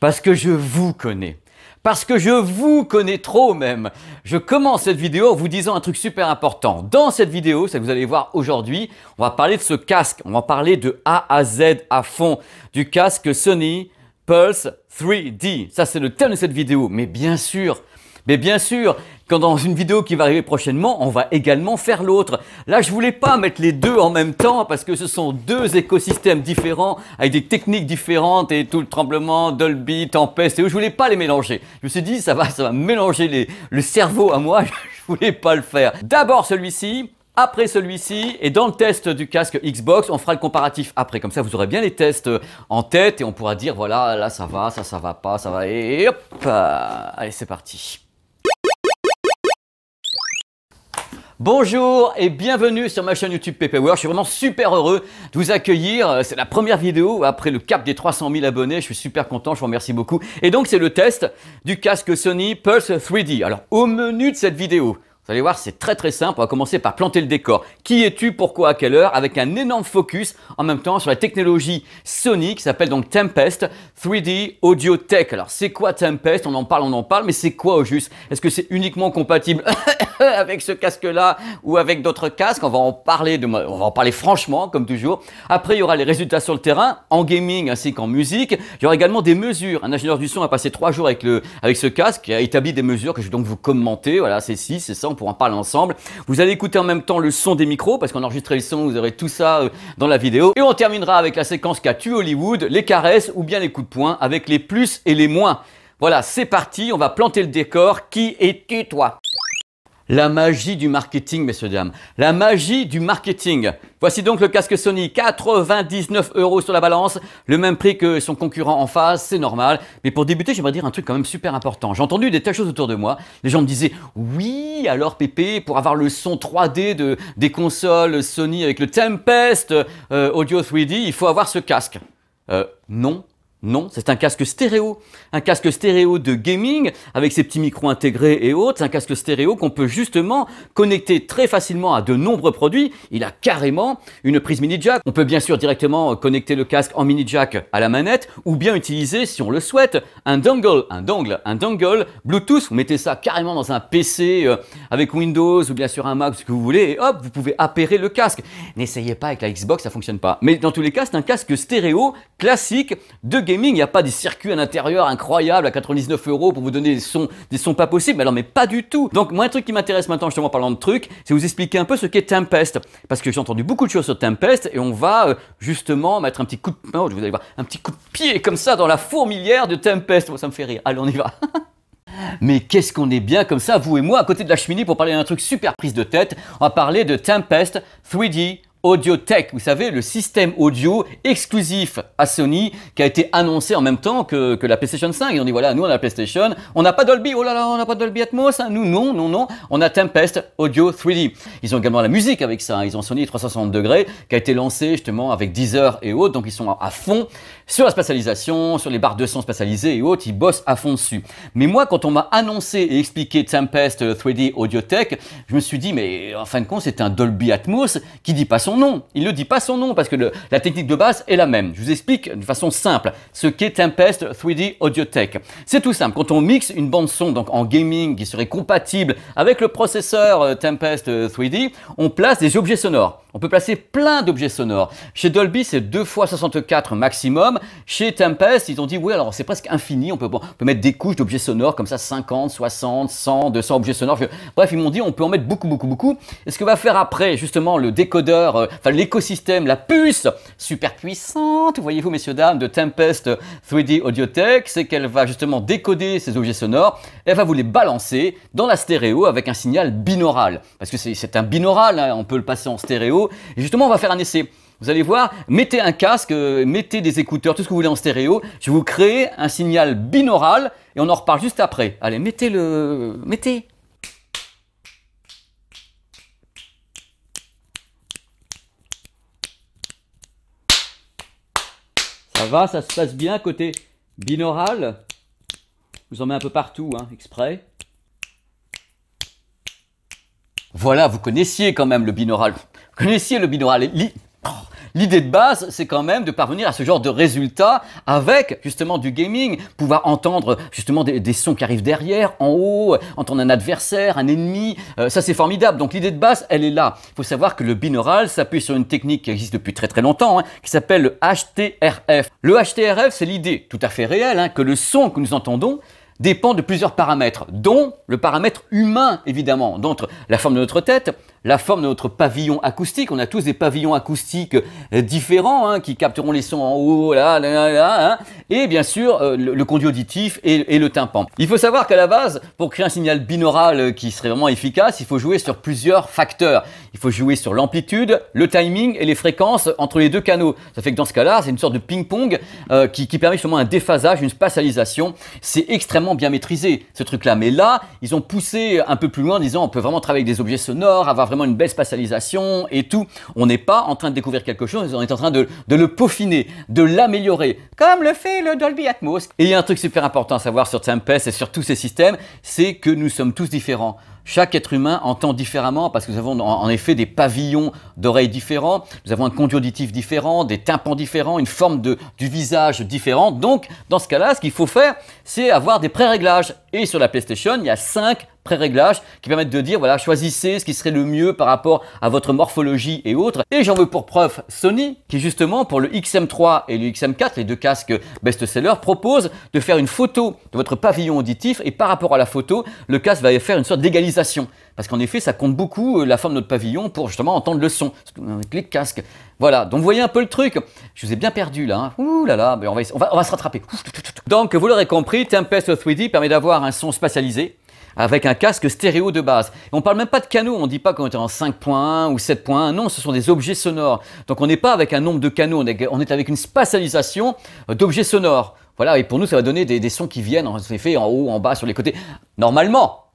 Parce que je vous connais. Parce que je vous connais trop même. Je commence cette vidéo en vous disant un truc super important. Dans cette vidéo, ça que vous allez voir aujourd'hui, on va parler de ce casque. On va parler de A à Z à fond. Du casque Sony Pulse 3D. Ça, c'est le thème de cette vidéo. Mais bien sûr, quand dans une vidéo qui va arriver prochainement, on va également faire l'autre. Là, je voulais pas mettre les deux en même temps parce que ce sont deux écosystèmes différents avec des techniques différentes et tout le tremblement, Dolby, Tempest, et je voulais pas les mélanger. Je me suis dit, ça va mélanger le cerveau à moi, je voulais pas le faire. D'abord celui-ci. Après celui-ci, et dans le test du casque Xbox, on fera le comparatif après. Comme ça, vous aurez bien les tests en tête et on pourra dire, voilà, là ça va, ça va pas, ça va, et hop, allez, c'est parti. Bonjour et bienvenue sur ma chaîne YouTube PPWorld. Je suis vraiment super heureux de vous accueillir. C'est la première vidéo après le cap des 300 000 abonnés. Je suis super content, je vous remercie beaucoup. Et donc, c'est le test du casque Sony Pulse 3D. Alors, au menu de cette vidéo, vous allez voir, c'est très simple. On va commencer par planter le décor. Qui es-tu, pourquoi, à quelle heure? Avec un énorme focus en même temps sur la technologie Sony qui s'appelle donc Tempest 3D Audio Tech. Alors, c'est quoi Tempest? On en parle, mais c'est quoi au juste? Est-ce que c'est uniquement compatible avec ce casque-là ou avec d'autres casques? On va en parler franchement, comme toujours. Après, il y aura les résultats sur le terrain, en gaming ainsi qu'en musique. Il y aura également des mesures. Un ingénieur du son a passé 3 jours avec ce casque qui a établi des mesures que je vais donc vous commenter. Voilà, c'est ci, c'est ça. Pour en parler ensemble. Vous allez écouter en même temps le son des micros parce qu'on enregistre le son, vous aurez tout ça dans la vidéo. Et on terminera avec la séquence qu'a tué Hollywood, les caresses ou bien les coups de poing avec les plus et les moins. Voilà, c'est parti, on va planter le décor. Qui es-tu, toi? La magie du marketing, messieurs, dames. La magie du marketing. Voici donc le casque Sony, 99 € sur la balance. Le même prix que son concurrent en face, c'est normal. Mais pour débuter, j'aimerais dire un truc quand même super important. J'ai entendu des tas de choses autour de moi. Les gens me disaient, oui, alors Pépé, pour avoir le son 3D des consoles Sony avec le Tempest Audio 3D, il faut avoir ce casque. Non. Non, c'est un casque stéréo de gaming avec ses petits micros intégrés et autres. C'est un casque stéréo qu'on peut justement connecter très facilement à de nombreux produits. Il a carrément une prise mini jack. On peut bien sûr directement connecter le casque en mini jack à la manette ou bien utiliser, si on le souhaite, un dongle Bluetooth. Vous mettez ça carrément dans un PC avec Windows ou bien sur un Mac, ce que vous voulez, et hop, vous pouvez appairer le casque. N'essayez pas avec la Xbox, ça fonctionne pas. Mais dans tous les cas, c'est un casque stéréo classique de gaming. Il n'y a pas des circuits à l'intérieur incroyables à 99 € pour vous donner des sons pas possibles. Mais pas du tout. Donc moi, un truc qui m'intéresse maintenant, justement en parlant de trucs, c'est vous expliquer un peu ce qu'est Tempest. Parce que j'ai entendu beaucoup de choses sur Tempest et on va justement mettre un petit coup de pied comme ça dans la fourmilière de Tempest. Bon, ça me fait rire. Allez, on y va. Mais qu'est-ce qu'on est bien comme ça, vous et moi, à côté de la cheminée pour parler d'un truc super prise de tête. On va parler de Tempest 3D Audio Tech, vous savez, le système audio exclusif à Sony qui a été annoncé en même temps que la PlayStation 5. Et on dit voilà, nous on a la PlayStation, on n'a pas Dolby, oh là là, on n'a pas Dolby Atmos, hein. Nous non, on a Tempest Audio 3D. Ils ont également la musique avec ça, hein. Ils ont Sony 360 degrés qui a été lancé justement avec Deezer et autres, donc ils sont à fond sur la spatialisation, sur les barres de son spatialisées et autres, ils bossent à fond dessus. Mais moi, quand on m'a annoncé et expliqué Tempest 3D Audio Tech, je me suis dit, mais en fin de compte, c'est un Dolby Atmos qui dit pas son nom. Il ne dit pas son nom parce que la technique de base est la même. Je vous explique de façon simple ce qu'est Tempest 3D Audio Tech. C'est tout simple. Quand on mixe une bande son donc en gaming qui serait compatible avec le processeur Tempest 3D, on place des objets sonores. On peut placer plein d'objets sonores. Chez Dolby, c'est 2 x 64 maximum. Chez Tempest, ils ont dit, oui, alors c'est presque infini. On peut mettre des couches d'objets sonores comme ça, 50, 60, 100, 200 objets sonores. Bref, ils m'ont dit, on peut en mettre beaucoup. Et ce que va faire après, justement, le décodeur, l'écosystème, la puce super puissante, voyez-vous, messieurs, dames, de Tempest 3D Audio Tech, c'est qu'elle va justement décoder ces objets sonores. Elle va vous les balancer dans la stéréo avec un signal binaural. Parce que c'est un binaural, hein, on peut le passer en stéréo. Et justement, on va faire un essai. Vous allez voir, mettez un casque, mettez des écouteurs, tout ce que vous voulez en stéréo. Je vais vous créer un signal binaural et on en reparle juste après. Allez, mettez. Ça va, ça se passe bien côté binaural. Je vous en mets un peu partout, hein, exprès. Voilà, vous connaissiez quand même le binaural. Vous connaissiez le binaural. L'idée de base, c'est quand même de parvenir à ce genre de résultat avec justement du gaming, pouvoir entendre justement des sons qui arrivent derrière, en haut, entendre un adversaire, un ennemi, ça c'est formidable. Donc l'idée de base, elle est là. Il faut savoir que le binaural s'appuie sur une technique qui existe depuis très longtemps, qui s'appelle le HTRF. Le HTRF, c'est l'idée tout à fait réelle que le son que nous entendons dépend de plusieurs paramètres, dont le paramètre humain, évidemment, donc la forme de notre tête, la forme de notre pavillon acoustique. On a tous des pavillons acoustiques différents qui capteront les sons en haut, là, et bien sûr le conduit auditif et le tympan. Il faut savoir qu'à la base, pour créer un signal binaural qui serait vraiment efficace, il faut jouer sur plusieurs facteurs. Il faut jouer sur l'amplitude, le timing et les fréquences entre les deux canaux. Ça fait que dans ce cas-là, c'est une sorte de ping-pong qui permet justement un déphasage, une spatialisation. C'est extrêmement bien maîtrisé ce truc-là. Mais là, ils ont poussé un peu plus loin en disant on peut vraiment travailler avec des objets sonores, avoir vraiment une belle spatialisation et tout. On n'est pas en train de découvrir quelque chose, on est en train de le peaufiner, de l'améliorer, comme le fait le Dolby Atmos. Et il y a un truc super important à savoir sur Tempest et sur tous ces systèmes, c'est que nous sommes tous différents. Chaque être humain entend différemment parce que nous avons en effet des pavillons d'oreilles différents, nous avons un conduit auditif différent, des tympans différents, une forme du visage différente. Donc, dans ce cas-là, ce qu'il faut faire, c'est avoir des pré-réglages. Et sur la PlayStation, il y a 5 pré-réglages qui permettent de dire, voilà, choisissez ce qui serait le mieux par rapport à votre morphologie et autres. Et j'en veux pour preuve Sony, qui justement pour le XM3 et le XM4, les deux casques best-seller, propose de faire une photo de votre pavillon auditif et par rapport à la photo, le casque va faire une sorte d'égalisation. Parce qu'en effet, ça compte beaucoup la forme de notre pavillon pour justement entendre le son avec les casques. Voilà, donc vous voyez un peu le truc. Je vous ai bien perdu là. Ouh là là, mais on va se rattraper. Donc vous l'aurez compris, Tempest 3D permet d'avoir un son spatialisé avec un casque stéréo de base. Et on ne parle même pas de canaux, on ne dit pas qu'on est en 5.1 ou 7.1, non, ce sont des objets sonores. Donc on n'est pas avec un nombre de canaux, on est avec une spatialisation d'objets sonores. Voilà, et pour nous, ça va donner des sons qui viennent en effet en haut, en bas, sur les côtés. Normalement,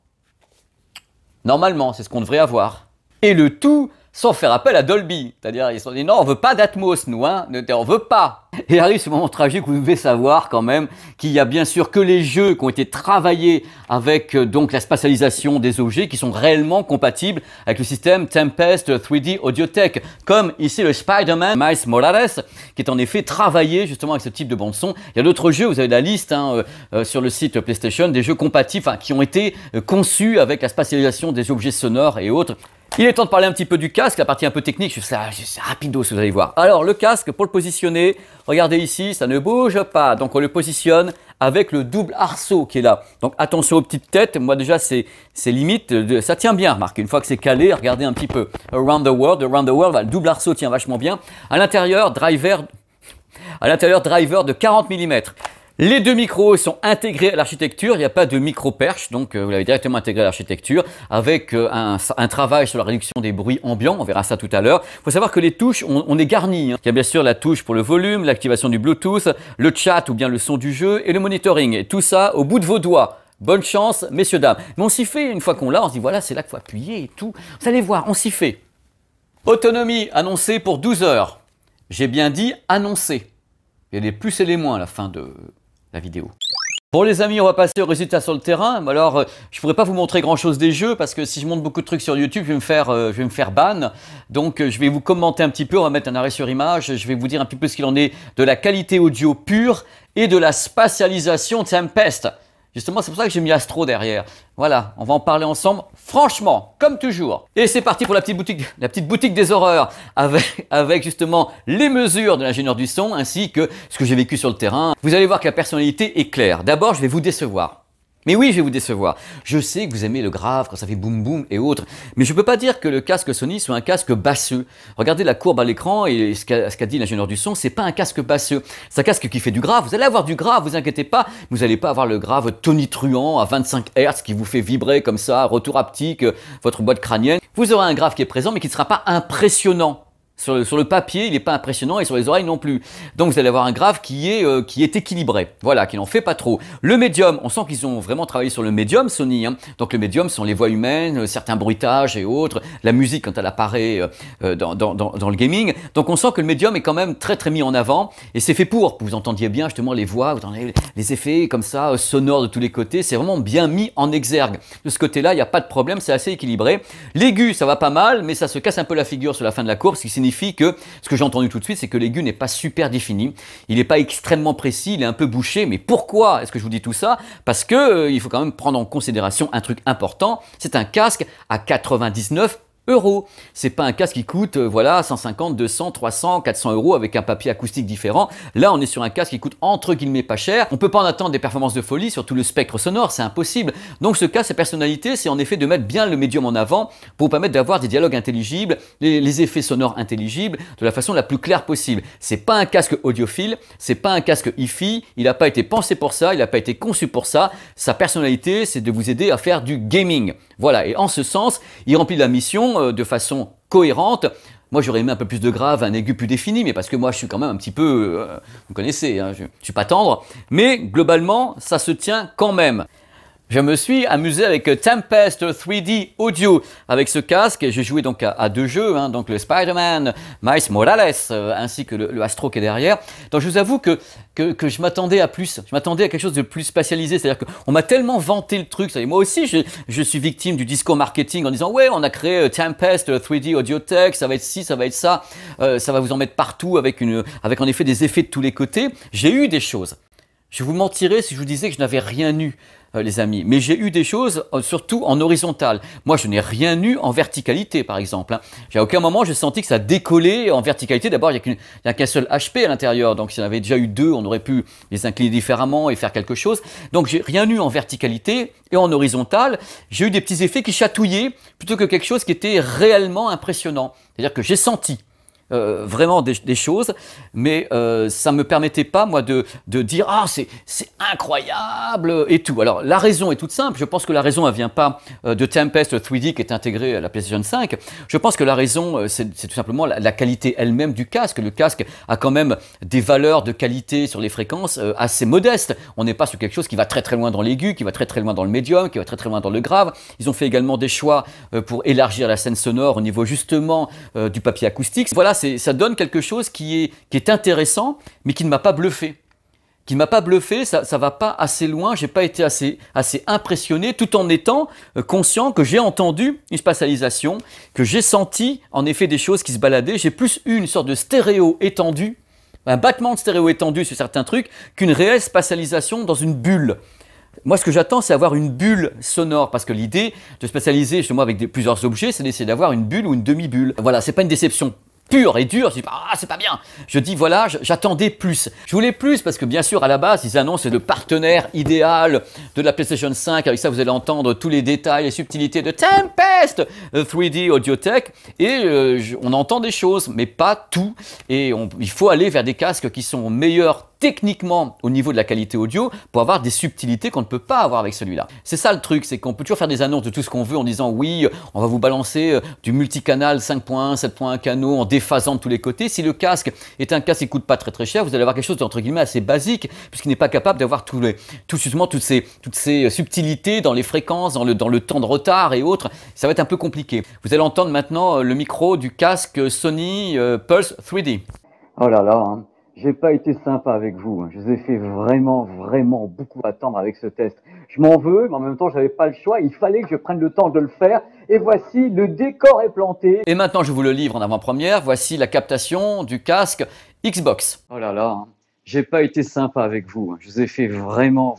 c'est ce qu'on devrait avoir. Et le tout sans faire appel à Dolby. C'est-à-dire, ils se sont dit, non, on veut pas d'Atmos, nous, on veut pas. Et arrive ce moment tragique où vous devez savoir quand même qu'il y a bien sûr que les jeux qui ont été travaillés avec donc la spatialisation des objets qui sont réellement compatibles avec le système Tempest 3D Audiotech, comme ici le Spider-Man Miles Morales, qui est en effet travaillé justement avec ce type de bande son. Il y a d'autres jeux, vous avez la liste sur le site PlayStation, des jeux compatibles qui ont été conçus avec la spatialisation des objets sonores et autres. Il est temps de parler un petit peu du casque, la partie un peu technique, c'est rapido, vous allez voir. Alors le casque, pour le positionner, regardez ici, ça ne bouge pas. Donc on le positionne avec le double arceau qui est là. Donc attention aux petites têtes, moi déjà c'est limite, ça tient bien, remarquez, une fois que c'est calé, regardez un petit peu. Around the World, le double arceau tient vachement bien. À l'intérieur, driver de 40 mm. Les deux micros sont intégrés à l'architecture, il n'y a pas de micro-perche, donc vous l'avez directement intégré à l'architecture avec un travail sur la réduction des bruits ambiants, on verra ça tout à l'heure. Il faut savoir que les touches, on est garni. Il y a bien sûr la touche pour le volume, l'activation du Bluetooth, le chat ou bien le son du jeu et le monitoring. Et tout ça au bout de vos doigts. Bonne chance, messieurs, dames. Mais on s'y fait, une fois qu'on l'a, on se dit voilà, c'est là qu'il faut appuyer et tout. Vous allez voir, on s'y fait. Autonomie annoncée pour 12 heures. J'ai bien dit annoncée. Il y a des plus et les moins à la fin de la vidéo. Bon les amis, on va passer aux résultats sur le terrain. Alors, je pourrais pas vous montrer grand chose des jeux parce que si je montre beaucoup de trucs sur YouTube, je vais me faire ban. Donc, je vais vous commenter un petit peu. On va mettre un arrêt sur image. Je vais vous dire un petit peu ce qu'il en est de la qualité audio pure et de la spatialisation Tempest. Justement, c'est pour ça que j'ai mis Astro derrière. Voilà, on va en parler ensemble, franchement, comme toujours. Et c'est parti pour la petite boutique des horreurs, avec justement les mesures de l'ingénieur du son, ainsi que ce que j'ai vécu sur le terrain. Vous allez voir que la personnalité est claire. D'abord, je vais vous décevoir. Mais oui, je vais vous décevoir. Je sais que vous aimez le grave quand ça fait boum boum et autres, mais je ne peux pas dire que le casque Sony soit un casque basseux. Regardez la courbe à l'écran et ce qu'a dit l'ingénieur du son, c'est pas un casque basseux. C'est un casque qui fait du grave. Vous allez avoir du grave, vous inquiétez pas. Vous n'allez pas avoir le grave tonitruant à 25 Hz qui vous fait vibrer comme ça, retour haptique, votre boîte crânienne. Vous aurez un grave qui est présent, mais qui ne sera pas impressionnant. Sur le papier, il n'est pas impressionnant et sur les oreilles non plus. Donc vous allez avoir un grave qui est équilibré. Voilà, qui n'en fait pas trop. Le médium, on sent qu'ils ont vraiment travaillé sur le médium Sony. Donc le médium sont les voix humaines, certains bruitages et autres, la musique quand elle apparaît dans le gaming. Donc on sent que le médium est quand même très très mis en avant et c'est fait pour que vous entendiez bien justement les voix, vous entendez les effets comme ça, sonores de tous les côtés. C'est vraiment bien mis en exergue. De ce côté-là, il n'y a pas de problème, c'est assez équilibré. L'aigu, ça va pas mal, mais ça se casse un peu la figure sur la fin de la courbe, parce que sinon signifie que, ce que j'ai entendu tout de suite, c'est que l'aigu n'est pas super défini, il n'est pas extrêmement précis, il est un peu bouché. Mais pourquoi est-ce que je vous dis tout ça? Parce que il faut quand même prendre en considération un truc important, c'est un casque à 99 euros. C'est pas un casque qui coûte voilà 150, 200, 300, 400 euros avec un papier acoustique différent. Là, on est sur un casque qui coûte entre guillemets pas cher. On peut pas en attendre des performances de folie sur tout le spectre sonore, c'est impossible. Donc ce casque, sa personnalité, c'est en effet de mettre bien le médium en avant pour vous permettre d'avoir des dialogues intelligibles, les effets sonores intelligibles de la façon la plus claire possible. C'est pas un casque audiophile, c'est pas un casque hi-fi, il n'a pas été pensé pour ça, il n'a pas été conçu pour ça. Sa personnalité, c'est de vous aider à faire du gaming. Voilà, et en ce sens, il remplit la mission de façon cohérente. Moi, j'aurais aimé un peu plus de grave, un aigu plus défini, mais parce que moi, je suis quand même un petit peu, vous connaissez, hein, je suis pas tendre, mais globalement, ça se tient quand même. Je me suis amusé avec Tempest 3D Audio avec ce casque et j'ai joué donc à deux jeux, hein, donc le Spider-Man, Miles Morales ainsi que le Astro qui est derrière. Donc je vous avoue que je m'attendais à plus, je m'attendais à quelque chose de plus spatialisé, c'est-à-dire qu'on m'a tellement vanté le truc, moi aussi je suis victime du discours marketing en disant ouais on a créé Tempest 3D Audio Tech, ça va être ci, ça va être ça, ça va vous en mettre partout avec en effet des effets de tous les côtés. J'ai eu des choses. Je vous mentirais si je vous disais que je n'avais rien eu, les amis. Mais j'ai eu des choses, surtout en horizontal. Moi, je n'ai rien eu en verticalité, par exemple. À aucun moment, j'ai senti que ça décollait en verticalité. D'abord, il n'y a qu'un seul HP à l'intérieur. Donc, s'il y en avait déjà eu deux, on aurait pu les incliner différemment et faire quelque chose. Donc, j'ai rien eu en verticalité et en horizontal. J'ai eu des petits effets qui chatouillaient plutôt que quelque chose qui était réellement impressionnant. C'est-à-dire que j'ai senti vraiment des choses, mais ça me permettait pas moi de dire ah c'est incroyable et tout. Alors la raison est toute simple. Je pense que la raison elle vient pas de Tempest 3D qui est intégré à la PlayStation 5. Je pense que la raison c'est tout simplement la qualité elle-même du casque. Le casque a quand même des valeurs de qualité sur les fréquences assez modestes. On n'est pas sur quelque chose qui va très très loin dans l'aigu, qui va très très loin dans le médium, qui va très très loin dans le grave. Ils ont fait également des choix pour élargir la scène sonore au niveau justement du papier acoustique. Voilà, ça donne quelque chose qui est intéressant, mais qui ne m'a pas bluffé. Ça va pas assez loin, j'ai pas été assez impressionné, tout en étant conscient que j'ai entendu une spatialisation, que j'ai senti en effet des choses qui se baladaient. J'ai plus eu une sorte de stéréo étendu, un battement de stéréo étendu sur certains trucs, qu'une réelle spatialisation dans une bulle. Moi, ce que j'attends, c'est avoir une bulle sonore, parce que l'idée de spatialiser justement avec plusieurs objets, c'est d'essayer d'avoir une bulle ou une demi-bulle. Voilà, c'est pas une déception pure et dure, je dis ah c'est pas bien. Je dis voilà, j'attendais plus. Je voulais plus parce que bien sûr à la base ils annoncent le partenaire idéal de la PlayStation 5. Avec ça vous allez entendre tous les détails, les subtilités de Tempest 3D Audio Tech et on entend des choses mais pas tout. Et il faut aller vers des casques qui sont meilleurs techniquement au niveau de la qualité audio pour avoir des subtilités qu'on ne peut pas avoir avec celui-là. C'est ça le truc, c'est qu'on peut toujours faire des annonces de tout ce qu'on veut en disant oui, on va vous balancer du multicanal 5.1, 7.1 canaux en déphasant de tous les côtés. Si le casque est un casque qui coûte pas très très cher, vous allez avoir quelque chose d'entre guillemets assez basique puisqu'il n'est pas capable d'avoir toutes ces subtilités dans les fréquences, dans le temps de retard et autres. Ça va être un peu compliqué. Vous allez entendre maintenant le micro du casque Sony Pulse 3D. Oh là là, hein. J'ai pas été sympa avec vous. Je vous ai fait vraiment beaucoup attendre avec ce test. Je m'en veux, mais en même temps, j'avais pas le choix. Il fallait que je prenne le temps de le faire. Et voici, le décor est planté. Et maintenant, je vous le livre en avant-première. Voici la captation du casque Xbox. Oh là là, hein. J'ai pas été sympa avec vous. Je vous ai fait vraiment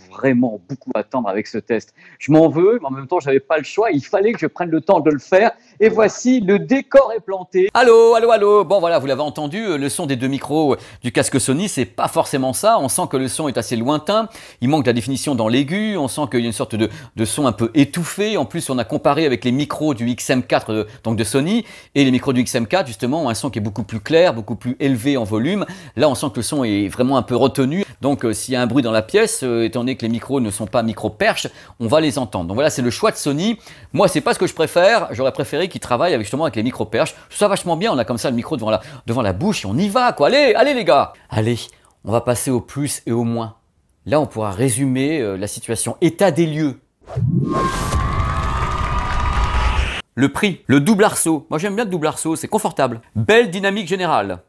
beaucoup attendre avec ce test. Je m'en veux, mais en même temps, j'avais pas le choix. Il fallait que je prenne le temps de le faire. Et voici, le décor est planté. Allô, allô, allô. Bon voilà, vous l'avez entendu, le son des deux micros du casque Sony, c'est pas forcément ça. On sent que le son est assez lointain. Il manque de la définition dans l'aigu. On sent qu'il y a une sorte de son un peu étouffé. En plus, on a comparé avec les micros du XM4 donc de Sony. Et les micros du XM4, justement, ont un son qui est beaucoup plus clair, beaucoup plus élevé en volume. Là, on sent que le son est vraiment un peu retenu. Donc, s'il y a un bruit dans la pièce, étant donné que les micros ne sont pas micro-perches, on va les entendre. Donc voilà, c'est le choix de Sony. Moi, c'est pas ce que je préfère. J'aurais préféré qu'ils travaillent justement avec les micro-perches. Je trouve ça vachement bien. On a comme ça le micro devant la bouche et on y va, quoi. Allez les gars. Allez, on va passer au plus et au moins. Là, on pourra résumer la situation. État des lieux. Le prix, le double arceau. Moi, j'aime bien le double arceau, c'est confortable. Belle dynamique générale.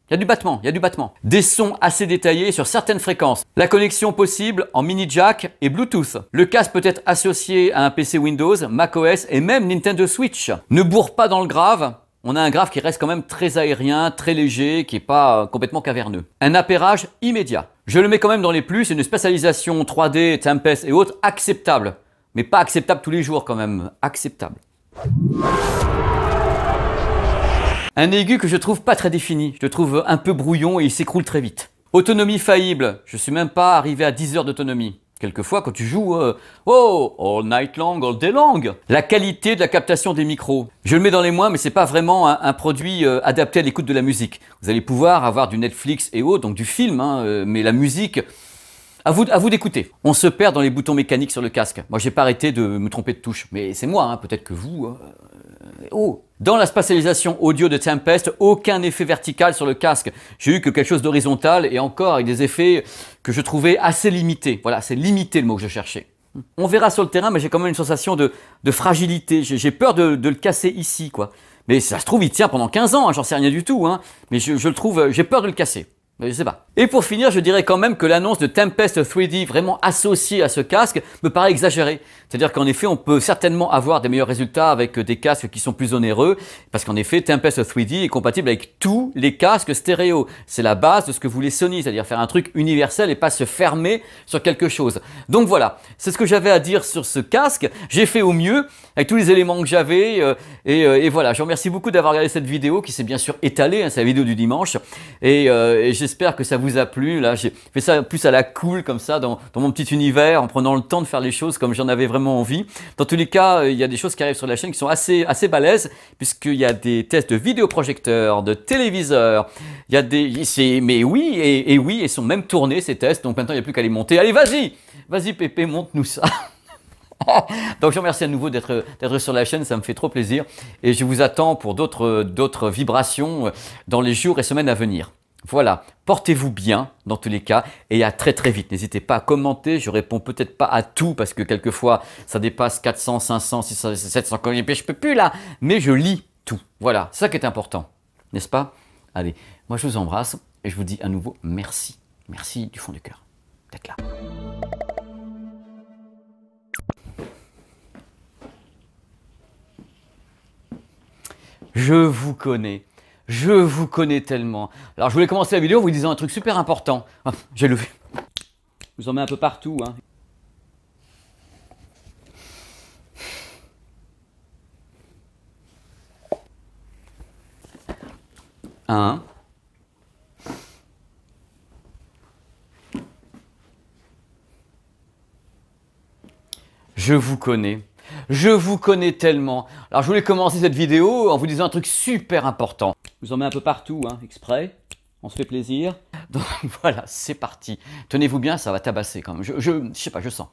Il y a du battement, il y a du battement. Des sons assez détaillés sur certaines fréquences. La connexion possible en mini jack et Bluetooth. Le casque peut être associé à un PC Windows, macOS et même Nintendo Switch. Ne bourre pas dans le grave. on a un graphe qui reste quand même très aérien, très léger, qui n'est pas complètement caverneux. Un appairage immédiat. Je le mets quand même dans les plus, une spatialisation 3D, Tempest et autres, acceptable. Mais pas acceptable tous les jours quand même, acceptable. Un aigu que je trouve pas très défini, je le trouve un peu brouillon et il s'écroule très vite. Autonomie faillible, je suis même pas arrivé à 10 heures d'autonomie. Quelquefois, quand tu joues, all night long, all day long. La qualité de la captation des micros. Je le mets dans les moins, mais c'est pas vraiment un produit adapté à l'écoute de la musique. Vous allez pouvoir avoir du Netflix et autres, donc du film, hein, mais la musique, à vous d'écouter. On se perd dans les boutons mécaniques sur le casque. Moi, j'ai pas arrêté de me tromper de touche, mais c'est moi, hein, peut-être que vous. Dans la spatialisation audio de Tempest, aucun effet vertical sur le casque. J'ai eu que quelque chose d'horizontal et encore avec des effets que je trouvais assez limités. Voilà, c'est limité le mot que je cherchais. On verra sur le terrain, mais j'ai quand même une sensation de fragilité. J'ai peur de le casser ici, quoi. Mais ça se trouve, il tient pendant 15 ans, hein, j'en sais rien du tout. Hein. Mais je le trouve, j'ai peur de le casser. Mais je sais pas. Et pour finir, je dirais quand même que l'annonce de Tempest 3D vraiment associée à ce casque me paraît exagérée. C'est-à-dire qu'en effet, on peut certainement avoir des meilleurs résultats avec des casques qui sont plus onéreux, parce qu'en effet, Tempest 3D est compatible avec tous les casques stéréo. C'est la base de ce que voulait Sony, c'est-à-dire faire un truc universel et pas se fermer sur quelque chose. Donc voilà, c'est ce que j'avais à dire sur ce casque. J'ai fait au mieux avec tous les éléments que j'avais et voilà. Je vous remercie beaucoup d'avoir regardé cette vidéo qui s'est bien sûr étalée, hein, c'est la vidéo du dimanche et j'espère que ça vous a plu. Là, j'ai fait ça plus à la cool comme ça dans mon petit univers en prenant le temps de faire les choses comme j'en avais vraiment envie. Dans tous les cas, il y a des choses qui arrivent sur la chaîne qui sont assez balèzes puisqu'il y a des tests de vidéoprojecteurs, de téléviseurs. Il y a des, mais oui et oui, ils sont même tournés ces tests. Donc maintenant il n'y a plus qu'à les monter. Allez, vas-y Pépé, monte-nous ça. Donc je vous remercie à nouveau d'être sur la chaîne, ça me fait trop plaisir et je vous attends pour d'autres vibrations dans les jours et semaines à venir. Voilà, portez-vous bien dans tous les cas et à très vite. N'hésitez pas à commenter, je réponds peut-être pas à tout parce que quelquefois ça dépasse 400, 500, 600, 700 commentaires, je peux plus là, mais je lis tout. Voilà, c'est ça qui est important, n'est-ce pas? Allez, moi je vous embrasse et je vous dis à nouveau merci. Merci du fond du cœur d'être là. Je vous connais. Je vous connais tellement. Alors je voulais commencer la vidéo en vous disant un truc super important. Ah, j'ai levé. Je vous en mets un peu partout. Hein. Un. Je vous connais. Je vous connais tellement. Alors je voulais commencer cette vidéo en vous disant un truc super important. Je vous en mets un peu partout, hein, exprès. On se fait plaisir. Donc voilà, c'est parti. Tenez-vous bien, ça va tabasser quand même. Je sais pas, je sens.